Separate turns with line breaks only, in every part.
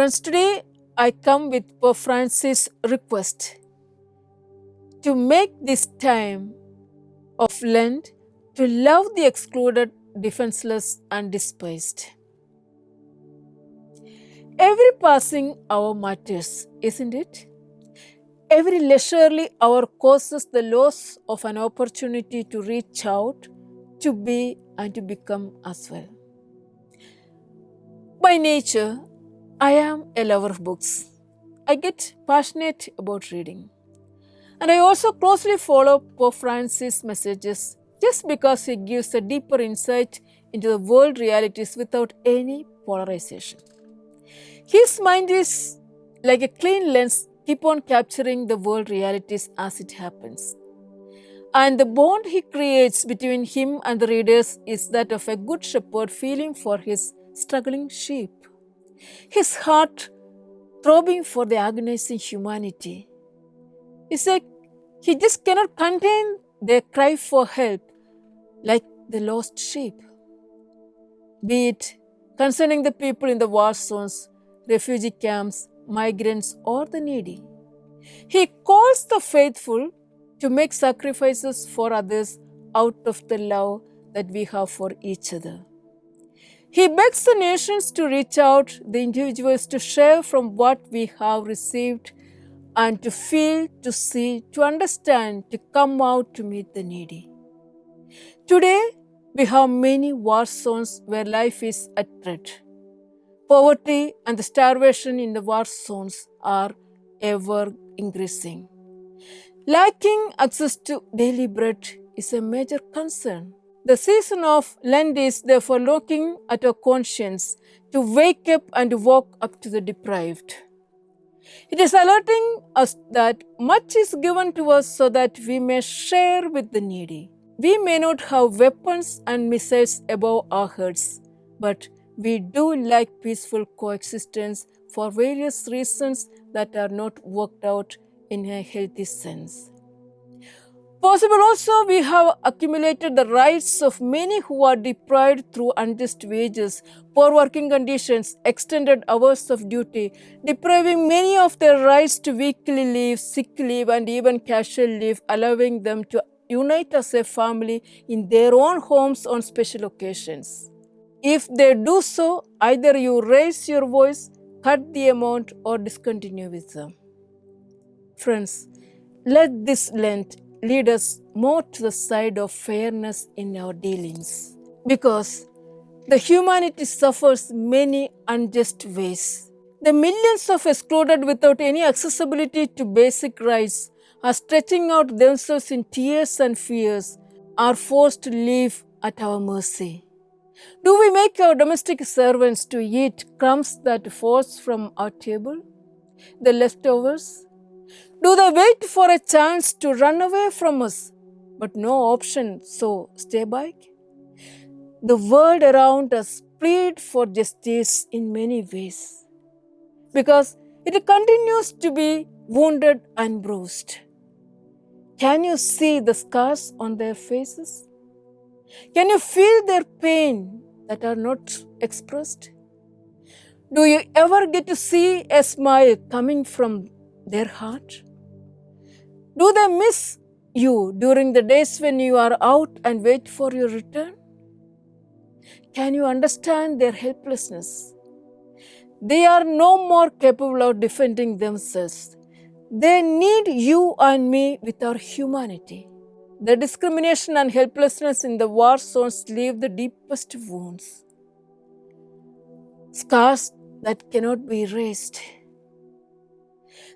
Friends, today I come with Pope Francis' request to make this time of Lent to love the excluded, defenseless, and despised. Every passing hour matters, isn't it? Every leisurely hour causes the loss of an opportunity to reach out, to be, and to become as well. By nature, I am a lover of books. I get passionate about reading. And I also closely follow Pope Francis' messages just because he gives a deeper insight into the world realities without any polarization. His mind is like a clean lens, keep on capturing the world realities as it happens. And the bond he creates between him and the readers is that of a good shepherd feeling for his struggling sheep. His heart throbbing for the agonizing humanity. It's like he just cannot contain their cry for help like the lost sheep. Be it concerning the people in the war zones, refugee camps, migrants, or the needy. He calls the faithful to make sacrifices for others out of the love that we have for each other. He begs the nations to reach out, the individuals to share from what we have received, and to feel, to see, to understand, to come out to meet the needy. Today, we have many war zones where life is at threat. Poverty and the starvation in the war zones are ever increasing. Lacking access to daily bread is a major concern. The season of Lent is therefore looking at our conscience to wake up and walk up to the deprived. It is alerting us that much is given to us so that we may share with the needy. We may not have weapons and missiles above our heads, but we do like peaceful coexistence for various reasons that are not worked out in a healthy sense. Possible also, we have accumulated the rights of many who are deprived through unjust wages, poor working conditions, extended hours of duty, depriving many of their rights to weekly leave, sick leave, and even casual leave, allowing them to unite as a family in their own homes on special occasions. If they do so, either you raise your voice, cut the amount, or discontinue with them. Friends, let this Lent lead us more to the side of fairness in our dealings, because the humanity suffers many unjust ways. The millions of excluded without any accessibility to basic rights are stretching out themselves in tears and fears, are forced to live at our mercy. Do we make our domestic servants to eat crumbs that falls from our table, the leftovers? Do they wait for a chance to run away from us, but no option, so stay back? The world around us pleads for justice in many ways, because it continues to be wounded and bruised. Can you see the scars on their faces? Can you feel their pain that are not expressed? Do you ever get to see a smile coming from their heart? Do they miss you during the days when you are out and wait for your return? Can you understand their helplessness? They are no more capable of defending themselves. They need you and me with our humanity. The discrimination and helplessness in the war zones leave the deepest wounds, scars that cannot be erased.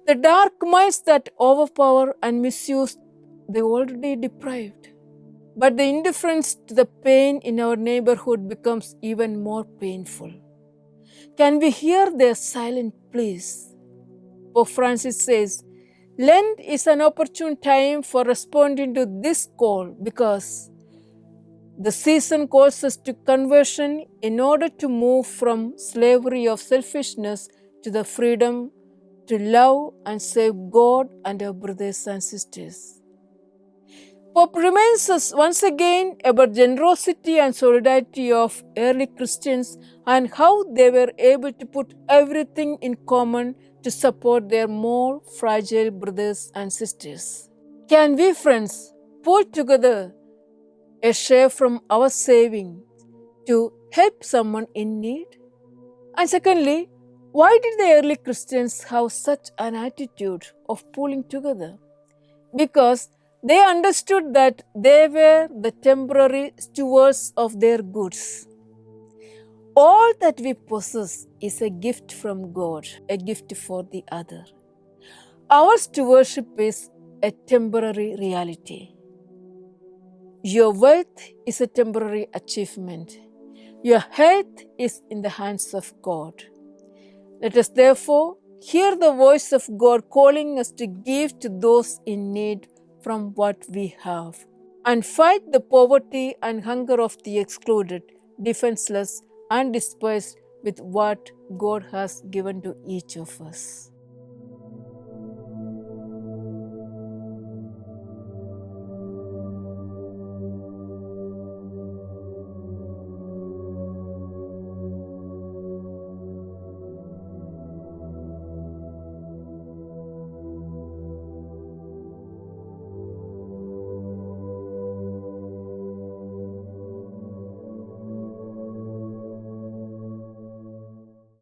The dark minds that overpower and misuse the already deprived. But the indifference to the pain in our neighborhood becomes even more painful. Can we hear their silent pleas? Pope Francis says, Lent is an opportune time for responding to this call because the season calls us to conversion in order to move from slavery of selfishness to the freedom to love and serve God and our brothers and sisters. Pope reminds us once again about generosity and solidarity of early Christians and how they were able to put everything in common to support their more fragile brothers and sisters. Can we, friends, pull together a share from our saving to help someone in need? And secondly, why did the early Christians have such an attitude of pulling together? Because they understood that they were the temporary stewards of their goods. All that we possess is a gift from God, a gift for the other. Our stewardship is a temporary reality. Your wealth is a temporary achievement. Your health is in the hands of God. Let us therefore hear the voice of God calling us to give to those in need from what we have, and fight the poverty and hunger of the excluded, defenseless, and despised with what God has given to each of us.